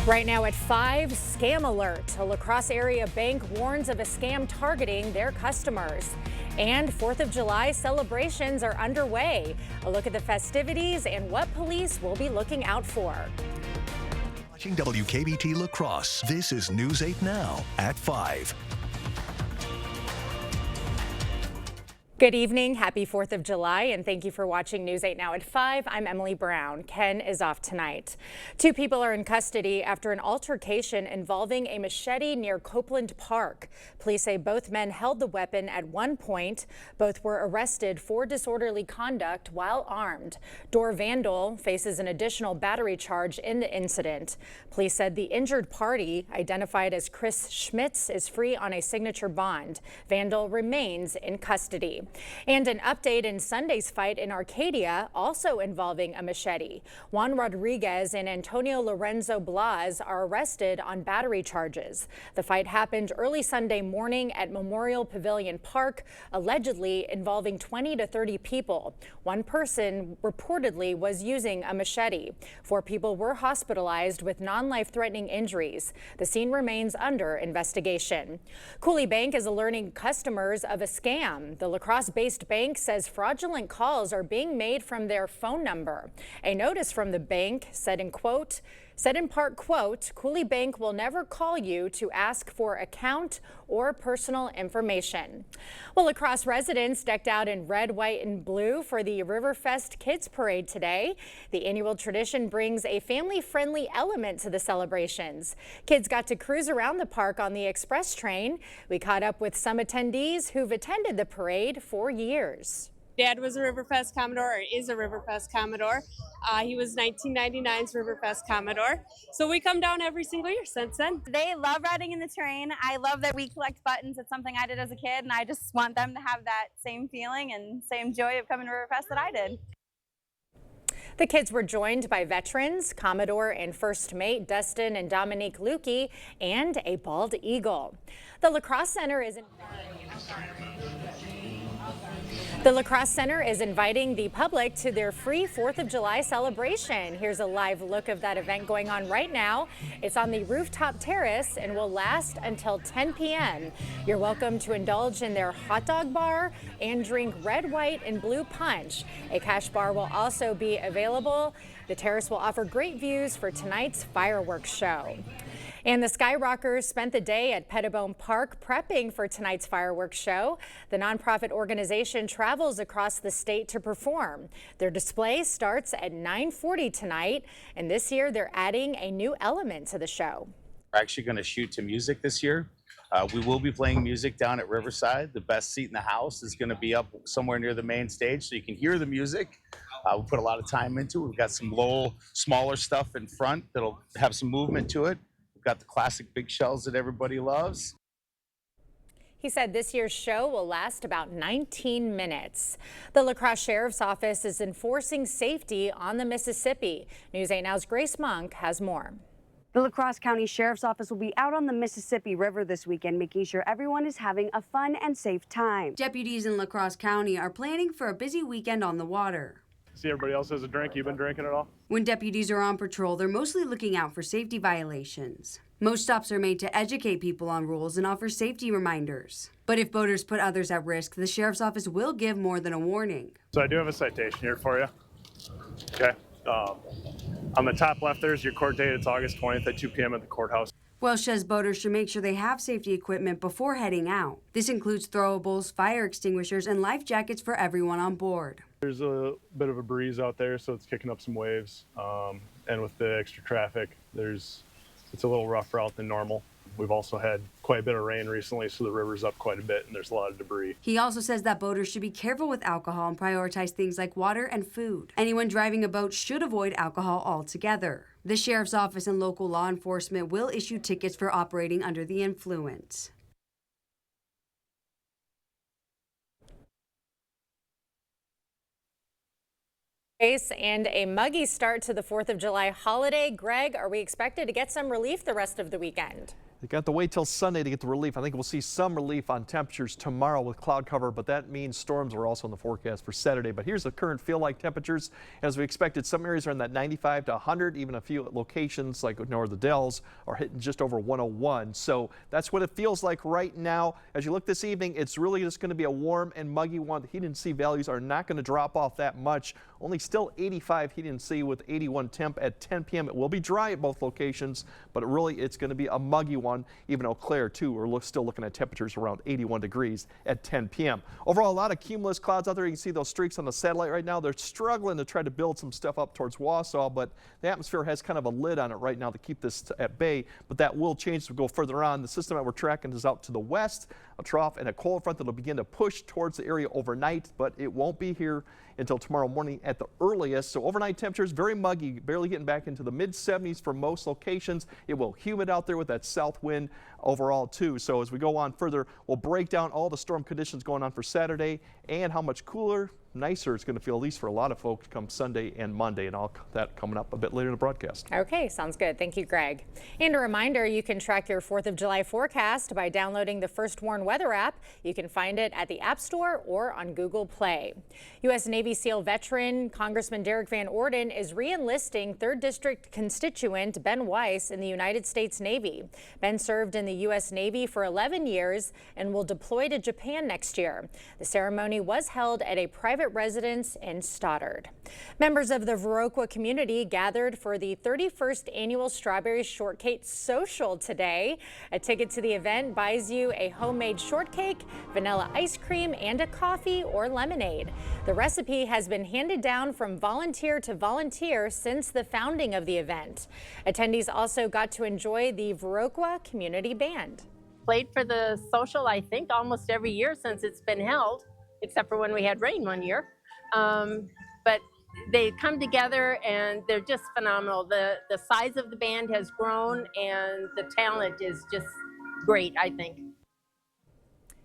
Right now at 5, scam alert. A La Crosse area bank warns of a scam targeting their customers. And 4th of July celebrations are underway. A look at the festivities and what police will be looking out for. Watching WKBT La Crosse, this is News 8 Now at 5. Good evening. Happy 4th of July, and thank you for watching News 8 Now at 5. I'm Emily Brown. Ken is off tonight. 2 people are in custody after an altercation involving a machete near Copeland Park. Police say both men held the weapon at one point. Both were arrested for disorderly conduct while armed. Dor Vandal faces an additional battery charge in the incident. Police said the injured party, identified as Chris Schmitz, is free on a signature bond. Vandal remains in custody. And an update in Sunday's fight in Arcadia, also involving a machete. Juan Rodriguez and Antonio Lorenzo Blas are arrested on battery charges. The fight happened early Sunday morning at Memorial Pavilion Park, allegedly involving 20 to 30 people. One person reportedly was using a machete. 4 people were hospitalized with non-life-threatening injuries. The scene remains under investigation. Cooley Bank is alerting customers of a scam. The La Crosse-based bank says fraudulent calls are being made from their phone number. A notice from the bank said in part, quote, Cooley Bank will never call you to ask for account or personal information. Well, La Crosse residents decked out in red, white, and blue for the Riverfest Kids Parade today. The annual tradition brings a family-friendly element to the celebrations. Kids got to cruise around the park on the express train. We caught up with some attendees who've attended the parade for years. Dad was a Riverfest Commodore, or is a Riverfest Commodore. He was 1999's Riverfest Commodore. So we come down every single year since then. They love riding in the train. I love that we collect buttons. It's something I did as a kid, and I just want them to have that same feeling and same joy of coming to Riverfest that I did. The kids were joined by veterans, Commodore and First Mate Dustin and Dominique Lukey, and a bald eagle. The La Crosse Center is inviting the public to their free 4th of July celebration. Here's a live look of that event going on right now. It's on the rooftop terrace and will last until 10 p.m. You're welcome to indulge in their hot dog bar and drink red, white, and blue punch. A cash bar will also be available. The terrace will offer great views for tonight's fireworks show. And the Skyrockers spent the day at Pettibone Park prepping for tonight's fireworks show. The nonprofit organization travels across the state to perform. Their display starts at 9:40 tonight, and this year they're adding a new element to the show. We're actually going to shoot to music this year. We will be playing music down at Riverside. The best seat in the house is going to be up somewhere near the main stage so you can hear the music. We put a lot of time into it. We've got some smaller stuff in front that'll have some movement to it. Got the classic big shells that everybody loves. He said this year's show will last about 19 minutes. The La Crosse Sheriff's Office is enforcing safety on the Mississippi. News 8 Now's Grace Monk has more. The La Crosse County Sheriff's Office will be out on the Mississippi River this weekend, making sure everyone is having a fun and safe time. Deputies in La Crosse County are planning for a busy weekend on the water. See, everybody else has a drink. You've been drinking at all? When deputies are on patrol, they're mostly looking out for safety violations. Most stops are made to educate people on rules and offer safety reminders. But if boaters put others at risk, the Sheriff's Office will give more than a warning. So I do have a citation here for you. Okay. On the top left, there's your court date. It's August 20th at 2 p.m. at the courthouse. Welsh says boaters should make sure they have safety equipment before heading out. This includes throwables, fire extinguishers, and life jackets for everyone on board. There's a bit of a breeze out there, so it's kicking up some waves. And with the extra traffic, it's a little rough route than normal. We've also had quite a bit of rain recently, so the river's up quite a bit and there's a lot of debris. He also says that boaters should be careful with alcohol and prioritize things like water and food. Anyone driving a boat should avoid alcohol altogether. The Sheriff's Office and local law enforcement will issue tickets for operating under the influence. And a muggy start to the 4th of July holiday. Greg, are we expected to get some relief the rest of the weekend? They got to wait till Sunday to get the relief. I think we'll see some relief on temperatures tomorrow with cloud cover, but that means storms are also in the forecast for Saturday. But here's the current feel-like temperatures. As we expected, some areas are in that 95 to 100. Even a few locations like North of the Dells are hitting just over 101. So that's what it feels like right now. As you look this evening, it's really just going to be a warm and muggy one. The heat and sea values are not going to drop off that much. Only still 85 heat and sea with 81 temp at 10 p.m. It will be dry at both locations, but it's going to be a muggy one. Even Eau Claire, too, we're still looking at temperatures around 81 degrees at 10 p.m. Overall, a lot of cumulus clouds out there. You can see those streaks on the satellite right now. They're struggling to try to build some stuff up towards Wausau, but the atmosphere has kind of a lid on it right now to keep this at bay, but that will change as we go further on. The system that we're tracking is out to the west, a trough and a cold front that will begin to push towards the area overnight, but it won't be here until tomorrow morning at the earliest. So overnight temperatures very muggy, barely getting back into the mid-70s for most locations. It will humid out there with that south wind overall too. So as we go on further, we'll break down all the storm conditions going on for Saturday and how much cooler, nicer it's going to feel, at least for a lot of folks, come Sunday and Monday, and all that coming up a bit later in the broadcast. Okay, sounds good. Thank you, Greg. And a reminder, you can track your 4th of July forecast by downloading the First Warn Weather app. You can find it at the App Store or on Google Play. U.S. Navy SEAL veteran Congressman Derek Van Orden is re-enlisting 3rd District constituent Ben Weiss in the United States Navy. Ben served in the U.S. Navy for 11 years and will deploy to Japan next year. The ceremony was held at a private residence in Stoddard. Members of the Viroqua community gathered for the 31st annual Strawberry Shortcake Social today. A ticket to the event buys you a homemade shortcake, vanilla ice cream, and a coffee or lemonade. The recipe has been handed down from volunteer to volunteer since the founding of the event. Attendees also got to enjoy the Viroqua Community Band. Played for the social, I think, almost every year since it's been held, except for when we had rain one year. But they come together and they're just phenomenal. The size of the band has grown and the talent is just great, I think.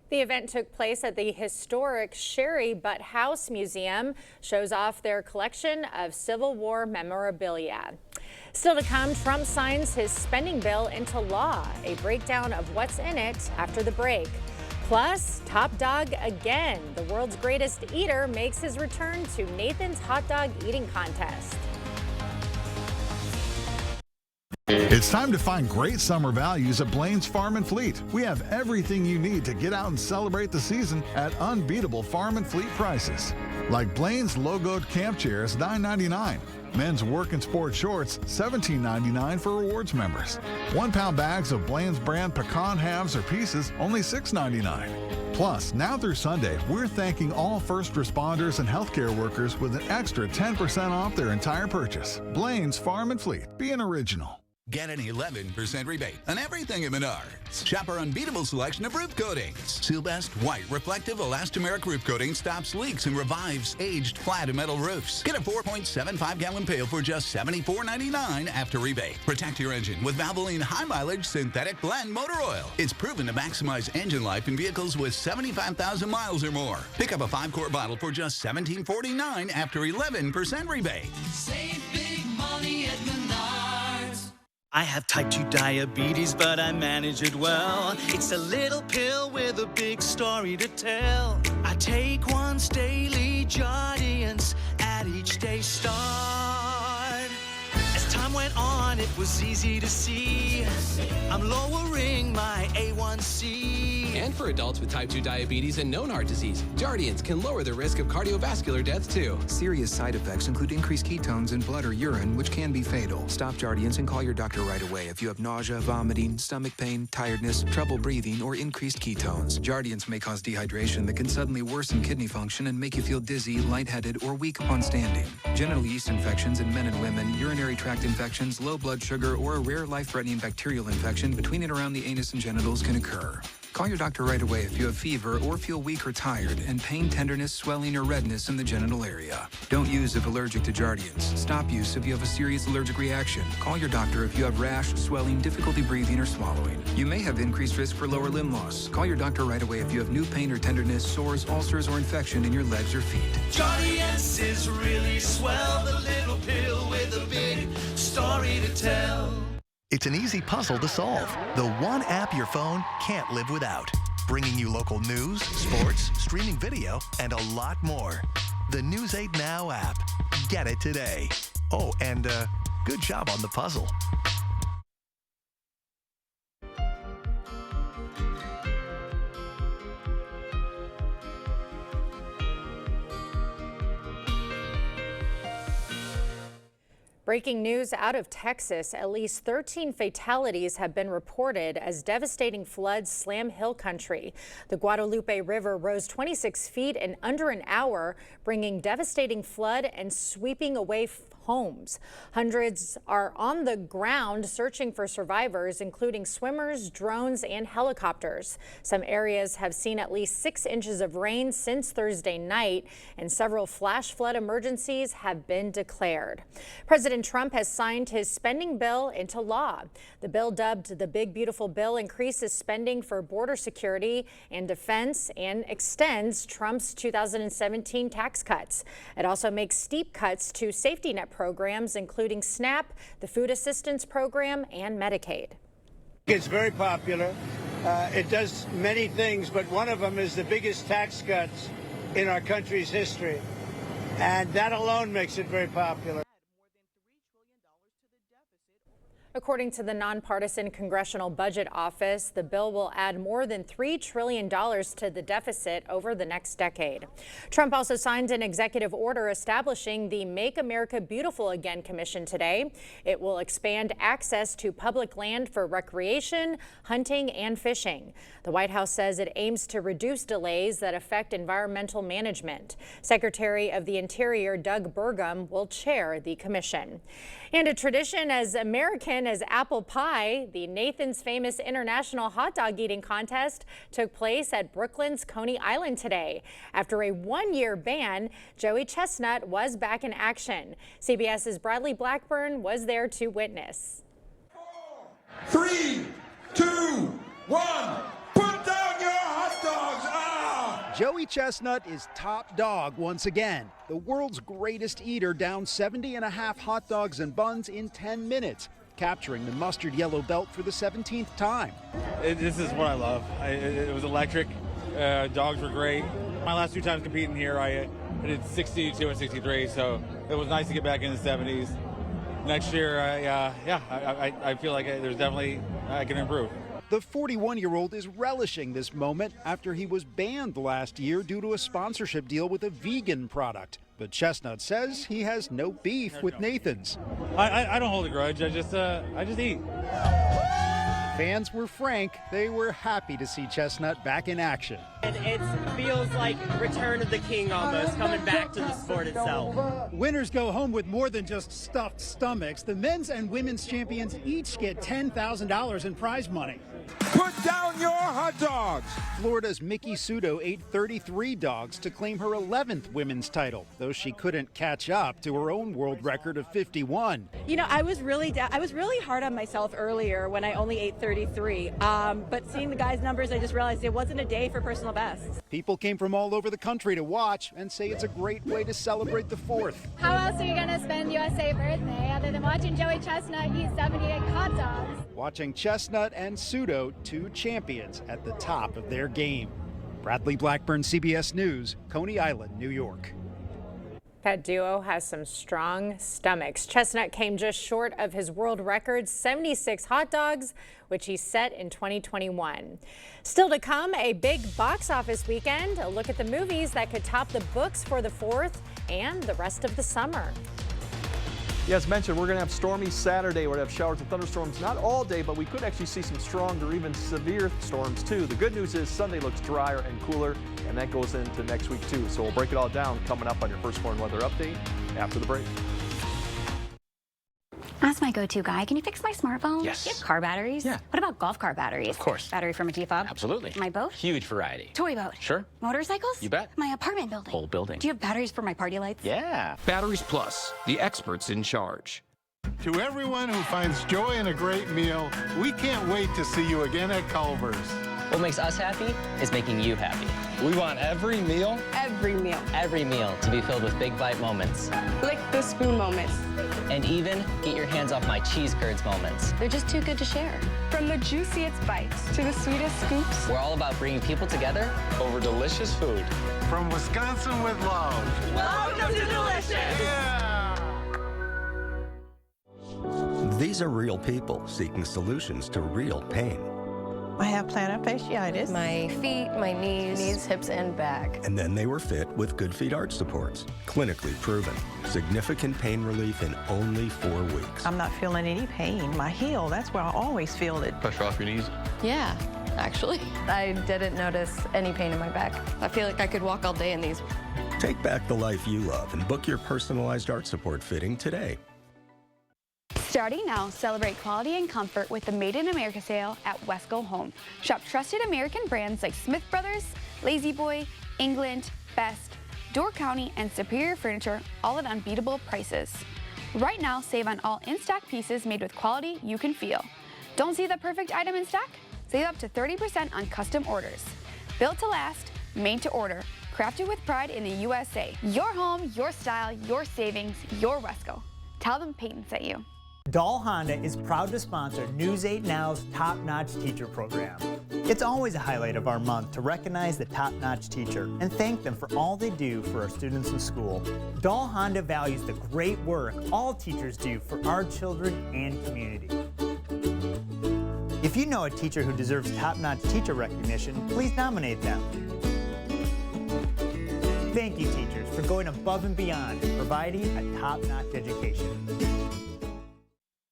The event took place at the historic Sherry Butt House Museum, shows off their collection of Civil War memorabilia. Still to come, Trump signs his spending bill into law. A breakdown of what's in it after the break. Plus, Top Dog again. The world's greatest eater makes his return to Nathan's Hot Dog Eating Contest. It's time to find great summer values at Blaine's Farm and Fleet. We have everything you need to get out and celebrate the season at unbeatable Farm and Fleet prices. Like Blaine's logoed camp chairs, $9.99. Men's work and sport shorts, $17.99 for rewards members. 1 pound bags of Blaine's brand pecan halves or pieces, only $6.99. Plus, now through Sunday, we're thanking all first responders and healthcare workers with an extra 10% off their entire purchase. Blaine's Farm and Fleet. Be an original. Get an 11% rebate on everything at Menards. Shop our unbeatable selection of roof coatings. Sealbest White Reflective Elastomeric Roof Coating stops leaks and revives aged flat and metal roofs. Get a 4.75-gallon pail for just $74.99 after rebate. Protect your engine with Valvoline High Mileage Synthetic Blend Motor Oil. It's proven to maximize engine life in vehicles with 75,000 miles or more. Pick up a 5-quart bottle for just $17.49 after 11% rebate. Save big money at Menards. I have type 2 diabetes, but I manage it well. It's a little pill with a big story to tell. I take once daily, Jardiance, at each day start. As time went on, it was easy to see I'm lowering my A1C. And for adults with type 2 diabetes and known heart disease, Jardiance can lower the risk of cardiovascular death too. Serious side effects include increased ketones in blood or urine, which can be fatal. Stop Jardiance and call your doctor right away if you have nausea, vomiting, stomach pain, tiredness, trouble breathing, or increased ketones. Jardiance may cause dehydration that can suddenly worsen kidney function and make you feel dizzy, lightheaded, or weak upon standing. Genital yeast infections in men and women, urinary tract infections, low blood sugar, or a rare life-threatening bacterial infection between and around the anus and genitals can occur. Call your doctor right away if you have fever or feel weak or tired and pain, tenderness, swelling, or redness in the genital area. Don't use if allergic to Jardiance. Stop use if you have a serious allergic reaction. Call your doctor if you have rash, swelling, difficulty breathing, or swallowing. You may have increased risk for lower limb loss. Call your doctor right away if you have new pain or tenderness, sores, ulcers, or infection in your legs or feet. Jardiance is really swell, the little pill with a big story to tell. It's an easy puzzle to solve. The one app your phone can't live without. Bringing you local news, sports, streaming video, and a lot more. The News 8 Now app. Get it today. Oh, and good job on the puzzle. Breaking news out of Texas, at least 13 fatalities have been reported as devastating floods slam hill country. The Guadalupe River rose 26 feet in under an hour, bringing devastating flood and sweeping away homes. Hundreds are on the ground searching for survivors, including swimmers, drones, and helicopters. Some areas have seen at least 6 inches of rain since Thursday night, and several flash flood emergencies have been declared. President Trump has signed his spending bill into law. The bill, dubbed the Big Beautiful Bill, increases spending for border security and defense and extends Trump's 2017 tax cuts. It also makes steep cuts to safety net programs, including SNAP, the Food Assistance Program, and Medicaid. It's very popular. It does many things, but one of them is the biggest tax cuts in our country's history. And that alone makes it very popular. According to the nonpartisan Congressional Budget Office, the bill will add more than $3 trillion to the deficit over the next decade. Trump also signed an executive order establishing the Make America Beautiful Again Commission today. It will expand access to public land for recreation, hunting, and fishing. The White House says it aims to reduce delays that affect environmental management. Secretary of the Interior Doug Burgum will chair the commission. And a tradition as American as apple pie, the Nathan's Famous International Hot Dog Eating Contest took place at Brooklyn's Coney Island today. After a one-year ban, Joey Chestnut was back in action. CBS's Bradley Blackburn was there to witness. 3, 2, 1, put down your hot dogs! Joey Chestnut is top dog once again. The world's greatest eater downed 70.5 hot dogs and buns in 10 minutes, capturing the mustard yellow belt for the 17th time. This is what I love. It was electric. Dogs were great. My last 2 times competing here, I did 62 and 63, so it was nice to get back in the 70s. Next year, I feel like there's definitely, I can improve. The 41-year-old is relishing this moment after he was banned last year due to a sponsorship deal with a vegan product. But Chestnut says he has no beef with Nathan's. I don't hold a grudge. I just eat. Fans were frank. They were happy to see Chestnut back in action. And it feels like Return of the King almost, coming back to the sport itself. Winners go home with more than just stuffed stomachs. The men's and women's champions each get $10,000 in prize money. Put down your hot dogs! Florida's Mickey Sudo ate 33 dogs to claim her 11th women's title, though she couldn't catch up to her own world record of 51. You know, I was really hard on myself earlier when I only ate 33. But seeing the guys' numbers, I just realized it wasn't a day for personal bests. People came from all over the country to watch and say it's a great way to celebrate the 4th. How else are you going to spend USA birthday other than watching Joey Chestnut eat 78 hot dogs? Watching Chestnut and Sudo, 2 champions at the top of their game. Bradley Blackburn, CBS News, Coney Island, New York. That duo has some strong stomachs. Chestnut came just short of his world record, 76 hot dogs, which he set in 2021. Still to come, a big box office weekend, a look at the movies that could top the books for the 4th and the rest of the summer. Yeah, as mentioned, we're going to have stormy Saturday. We're going to have showers and thunderstorms, not all day, but we could actually see some strong or even severe storms too. The good news is Sunday looks drier and cooler, and that goes into next week too. So we'll break it all down coming up on your First Warn Weather Update after the break. As my go-to guy, can you fix my smartphone? Yes. You have car batteries? Yeah. What about golf cart batteries? Of course. Battery from a T-Fob? Absolutely. My boat? Huge variety. Toy boat? Sure. Motorcycles? You bet. My apartment building? Whole building. Do you have batteries for my party lights? Yeah. Batteries Plus, the experts in charge. To everyone who finds joy in a great meal, we can't wait to see you again at Culver's. What makes us happy is making you happy. We want every meal Every meal to be filled with big bite moments. Lick the spoon moments. And even get your hands off my cheese curds moments. They're just too good to share. From the juiciest bites to the sweetest scoops. We're all about bringing people together over delicious food. From Wisconsin with love. Welcome to Delicious! These are real people seeking solutions to real pain. I have plantar fasciitis. My feet, my knees, hips, and back. And then they were fit with Good Feet arch supports. Clinically proven. Significant pain relief in only 4 weeks. I'm not feeling any pain. My heel, that's where I always feel it. Pressure off your knees? Yeah, actually. I didn't notice any pain in my back. I feel like I could walk all day in these. Take back the life you love and book your personalized arch support fitting today. Starting now, celebrate quality and comfort with the Made in America sale at Wesco Home. Shop trusted American brands like Smith Brothers, Lazy Boy, England, Best, Door County, and Superior Furniture, all at unbeatable prices. Right now, save on all in-stock pieces made with quality you can feel. Don't see the perfect item in stock? Save up to 30% on custom orders. Built to last, made to order, crafted with pride in the USA. Your home, your style, your savings, your Wesco. Tell them Peyton sent you. Dahl Honda is proud to sponsor News 8 Now's Top-Notch Teacher Program. It's always a highlight of our month to recognize the top-notch teacher and thank them for all they do for our students in school. Dahl Honda values the great work all teachers do for our children and community. If you know a teacher who deserves top-notch teacher recognition, please nominate them. Thank you, teachers, for going above and beyond and providing a top-notch education.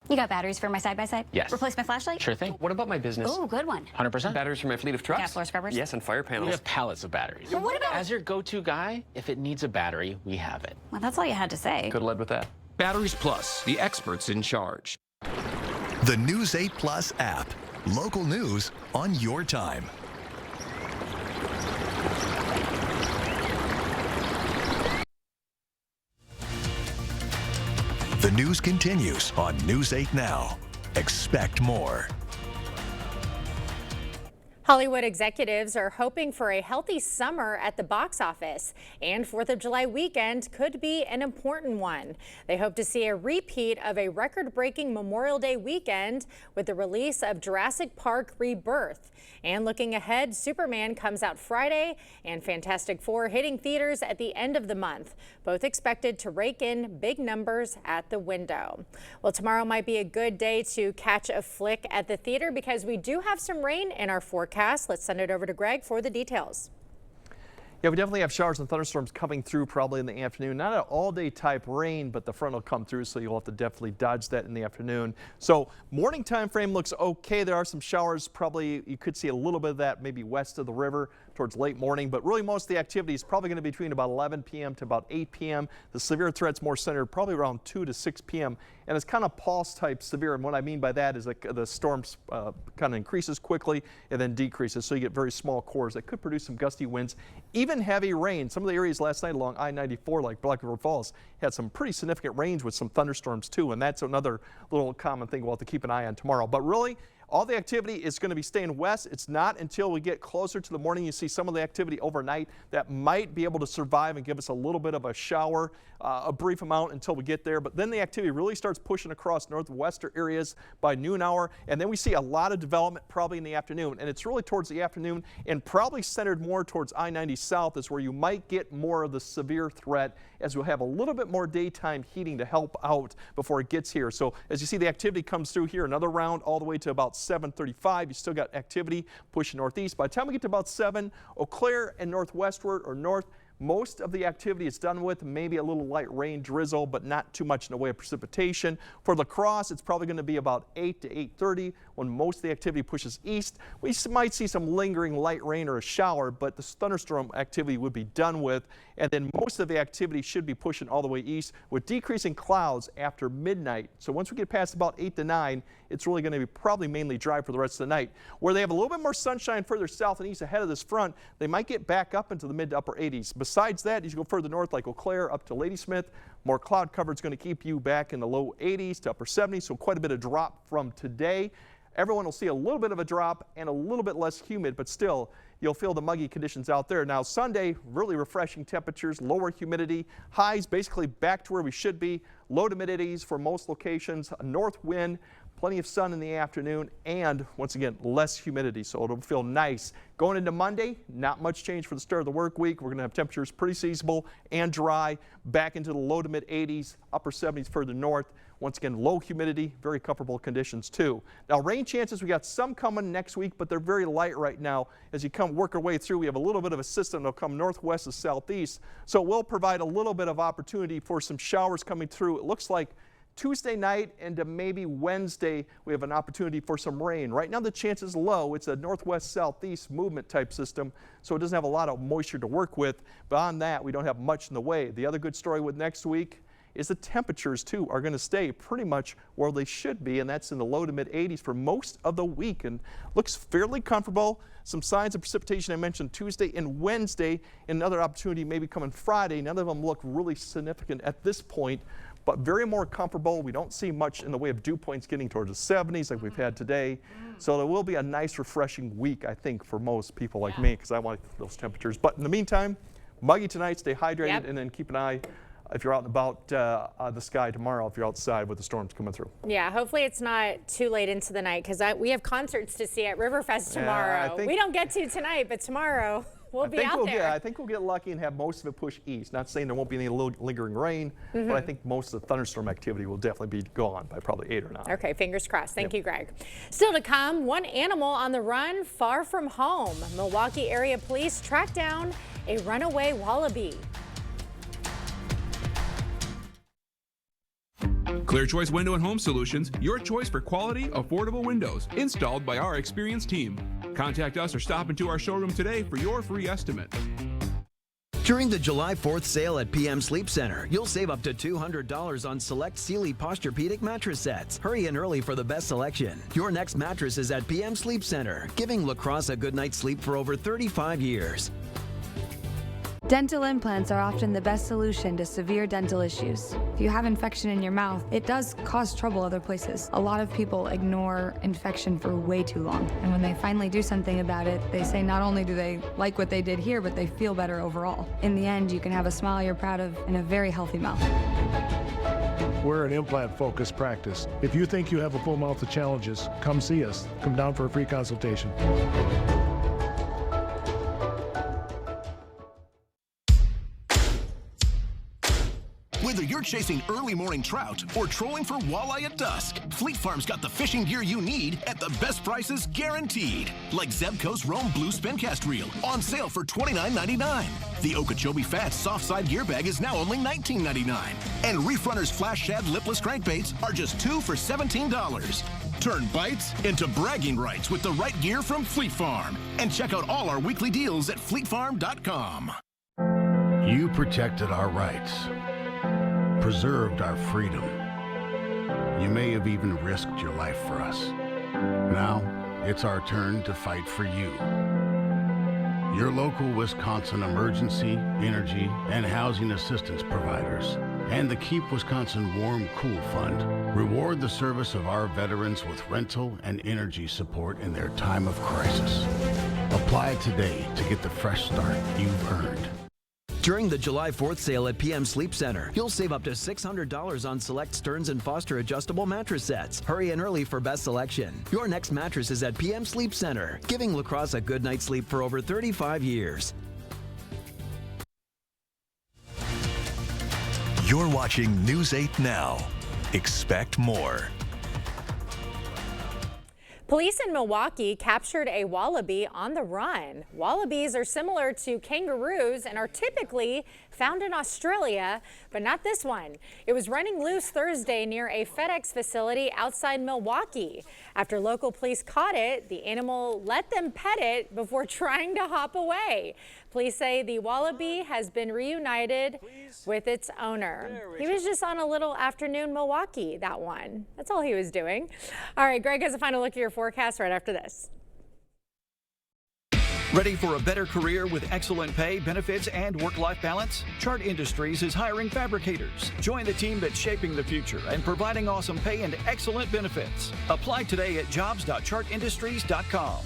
You got batteries for my side-by-side? Yes. Replace my flashlight? Sure thing. What about my business? Oh, good one. 100%. Batteries for my fleet of trucks? Cat floor scrubbers? Yes, and fire panels. We have pallets of batteries. Well, what about... As your go-to guy, if it needs a battery, we have it. Well, that's all you had to say. Could have led with that. Batteries Plus, the experts in charge. The News 8 Plus app. Local news on your time. The news continues on News 8 Now. Expect more. Hollywood executives are hoping for a healthy summer at the box office, and 4th of July weekend could be an important one. They hope to see a repeat of a record-breaking Memorial Day weekend with the release of Jurassic Park Rebirth. And looking ahead, Superman comes out Friday and Fantastic Four hitting theaters at the end of the month, both expected to rake in big numbers at the window. Well, tomorrow might be a good day to catch a flick at the theater because we do have some rain in our forecast. Let's send it over to Greg for the details. Yeah, we definitely have showers and thunderstorms coming through probably in the afternoon. Not an all-day type rain, but the front will come through, so you'll have to definitely dodge that in the afternoon. So morning time frame looks okay. There are some showers. Probably you could see a little bit of that maybe west of the river towards late morning, but really most of the activity is probably going to be between about 11 p.m. to about 8 p.m. The severe threat's more centered probably around 2 to 6 p.m. and it's kind of pulse type severe. And what I mean by that is like the storm kind of increases quickly and then decreases, so you get very small cores that could produce some gusty winds, even heavy rain. Some of the areas last night along I-94 like Black River Falls had some pretty significant range with some thunderstorms too, and that's another little common thing we'll have to keep an eye on tomorrow. But really, all the activity is going to be staying west. It's not until we get closer to the morning you see some of the activity overnight that might be able to survive and give us a little bit of a shower, a brief amount until we get there. But then the activity really starts pushing across northwestern areas by noon hour. And then we see a lot of development probably in the afternoon. And it's really towards the afternoon and probably centered more towards I-90 South is where you might get more of the severe threat as we'll have a little bit more daytime heating to help out before it gets here. So as you see the activity comes through here, another round all the way to about 7:35. You still got activity pushing northeast. By the time we get to about 7, Eau Claire and northwestward or north, most of the activity is done with, maybe a little light rain drizzle, but not too much in the way of precipitation. For La Crosse, it's probably going to be about 8 to 8:30 when most of the activity pushes east. We might see some lingering light rain or a shower, but the thunderstorm activity would be done with. And then most of the activity should be pushing all the way east with decreasing clouds after midnight. So once we get past about 8 to 9, it's really going to be probably mainly dry for the rest of the night. Where they have a little bit more sunshine further south and east ahead of this front, they might get back up into the mid to upper 80s. Besides that, as you go further north like Eau Claire up to Ladysmith, more cloud cover is going to keep you back in the low 80s to upper 70s, so quite a bit of drop from today. Everyone will see a little bit of a drop and a little bit less humid, but still you'll feel the muggy conditions out there. Now Sunday, really refreshing temperatures, lower humidity, highs basically back to where we should be, low to mid 80s for most locations, a north wind, plenty of sun in the afternoon, and once again, less humidity, so it'll feel nice. Going into Monday, not much change for the start of the work week. We're going to have temperatures pretty seasonable and dry, back into the low to mid 80s, upper 70s further north. Once again, low humidity, very comfortable conditions too. Now rain chances, we got some coming next week, but they're very light right now. As you work our way through, we have a little bit of a system that'll come northwest to southeast, so it will provide a little bit of opportunity for some showers coming through. It looks like Tuesday night into maybe Wednesday, we have an opportunity for some rain. Right now the chance is low. It's a northwest-southeast movement type system, so it doesn't have a lot of moisture to work with. Beyond that, we don't have much in the way. The other good story with next week is the temperatures too are going to stay pretty much where they should be, and that's in the low to mid 80s for most of the week, and looks fairly comfortable. Some signs of precipitation I mentioned Tuesday and Wednesday, and another opportunity maybe coming Friday. None of them look really significant at this point, but very more comfortable. We don't see much in the way of dew points getting towards the 70s like we've had today. So there will be a nice refreshing week, I think, for most people like me, because I want those temperatures. But in the meantime, muggy tonight, stay hydrated, and then keep an eye if you're out and about the sky tomorrow, if you're outside with the storms coming through. Yeah, hopefully it's not too late into the night, because we have concerts to see at Riverfest tomorrow. We don't get to tonight, but tomorrow we'll be out there. I think we'll get lucky and have most of it push east. Not saying there won't be any lingering rain, but I think most of the thunderstorm activity will definitely be gone by probably 8 or 9. Okay, fingers crossed. Thank you, Greg. Still to come, one animal on the run far from home. Milwaukee area police track down a runaway wallaby. Clear Choice Window and Home Solutions, your choice for quality, affordable windows, installed by our experienced team. Contact us or stop into our showroom today for your free estimate. During the July 4th sale at PM Sleep Center, you'll save up to $200 on select Sealy Posturepedic mattress sets. Hurry in early for the best selection. Your next mattress is at PM Sleep Center, giving La Crosse a good night's sleep for over 35 years. Dental implants are often the best solution to severe dental issues. If you have infection in your mouth, it does cause trouble other places. A lot of people ignore infection for way too long. And when they finally do something about it, they say not only do they like what they did here, but they feel better overall. In the end, you can have a smile you're proud of and a very healthy mouth. We're an implant-focused practice. If you think you have a full mouth of challenges, come see us. Come down for a free consultation. Whether you're chasing early morning trout or trolling for walleye at dusk, Fleet Farm's got the fishing gear you need at the best prices guaranteed. Like Zebco's Rome Blue Spincast Reel, on sale for $29.99. The Okeechobee Fats Soft Side Gear Bag is now only $19.99. And Reef Runner's Flash Shad Lipless Crankbaits are just 2 for $17. Turn bites into bragging rights with the right gear from Fleet Farm. And check out all our weekly deals at fleetfarm.com. You protected our rights, preserved our freedom. You may have even risked your life for us. Now, it's our turn to fight for you. Your local Wisconsin emergency, energy, and housing assistance providers, and the Keep Wisconsin Warm Cool Fund reward the service of our veterans with rental and energy support in their time of crisis. Apply today to get the fresh start you've earned. During the July 4th sale at PM Sleep Center, you'll save up to $600 on select Stearns & Foster adjustable mattress sets. Hurry in early for best selection. Your next mattress is at PM Sleep Center, giving La Crosse a good night's sleep for over 35 years. You're watching News 8 Now. Expect more. Police in Milwaukee captured a wallaby on the run. Wallabies are similar to kangaroos and are typically found in Australia, but not this one. It was running loose Thursday near a FedEx facility outside Milwaukee. After local police caught it, the animal let them pet it before trying to hop away. Police say the wallaby has been reunited with its owner. He was just on a little afternoon Milwaukee, that one. That's all he was doing. All right, Greg has a final look at your forecast right after this. Ready for a better career with excellent pay, benefits, and work-life balance? Chart Industries is hiring fabricators. Join the team that's shaping the future and providing awesome pay and excellent benefits. Apply today at jobs.chartindustries.com.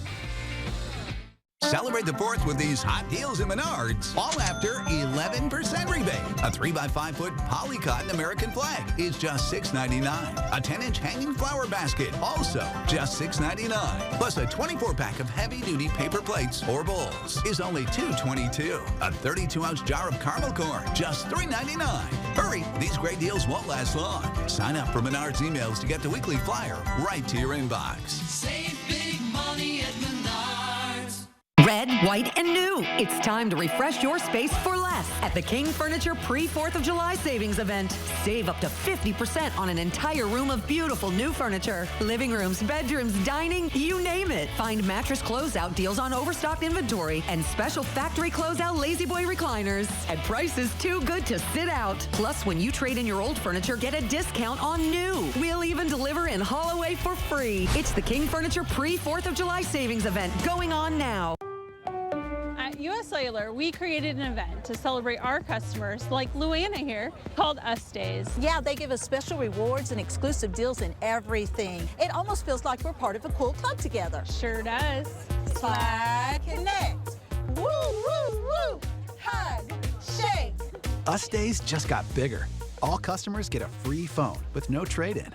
Celebrate the 4th with these hot deals at Menards. All after 11% rebate. A 3x5-foot poly cotton American flag is just $6.99. A 10-inch hanging flower basket, also just $6.99. Plus a 24-pack of heavy-duty paper plates or bowls is only $2.22. A 32-ounce jar of caramel corn, just $3.99. Hurry, these great deals won't last long. Sign up for Menards emails to get the weekly flyer right to your inbox. Save big money at Menards. Red, white, and new. It's time to refresh your space for less at the King Furniture pre-4th of July savings event. Save up to 50% on an entire room of beautiful new furniture. Living rooms, bedrooms, dining, you name it. Find mattress closeout deals on overstocked inventory and special factory closeout Lazy Boy recliners at prices too good to sit out. Plus, when you trade in your old furniture, get a discount on new. We'll even deliver and haul away for free. It's the King Furniture pre-4th of July savings event going on now. At US Cellular, we created an event to celebrate our customers, like Luana here, called Us Days. Yeah, they give us special rewards and exclusive deals in everything. It almost feels like we're part of a cool club together. Sure does. Slide, connect. Woo, woo, woo. Hug, shake. Us Days just got bigger. All customers get a free phone with no trade-in.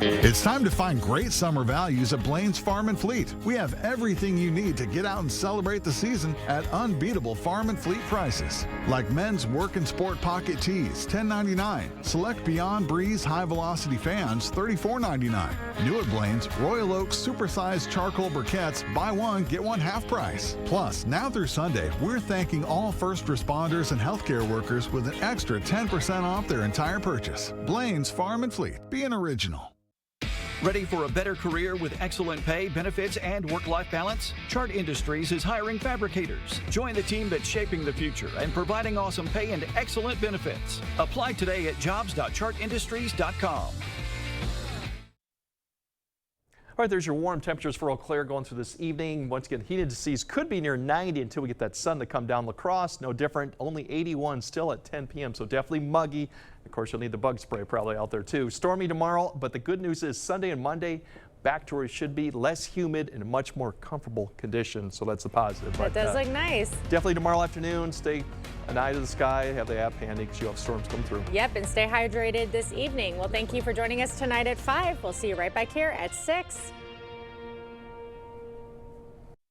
It's time to find great summer values at Blaine's Farm and Fleet. We have everything you need to get out and celebrate the season at unbeatable Farm and Fleet prices. Like men's work and sport pocket tees, $10.99. Select Beyond Breeze high velocity fans, $34.99. New at Blaine's, Royal Oak supersized charcoal briquettes, buy one, get one half price. Plus, now through Sunday, we're thanking all first responders and healthcare workers with an extra 10% off their entire purchase. Blaine's Farm and Fleet, be an original. Ready for a better career with excellent pay, benefits, and work-life balance? Chart Industries is hiring fabricators. Join the team that's shaping the future and providing awesome pay and excellent benefits. Apply today at jobs.chartindustries.com. All right, there's your warm temperatures for Eau Claire going through this evening. Once again, heat indices could be near 90 until we get that sun to come down. La Crosse, no different, only 81 still at 10 p.m., so definitely muggy. Of course, you'll need the bug spray probably out there too. Stormy tomorrow, but the good news is Sunday and Monday, back to where it should be, less humid and much more comfortable conditions, so that's the positive. That does look nice. Definitely tomorrow afternoon, stay an eye to the sky, have the app handy because you have storms come through. Yep, and stay hydrated this evening. Well, thank you for joining us tonight at 5. We'll see you right back here at 6.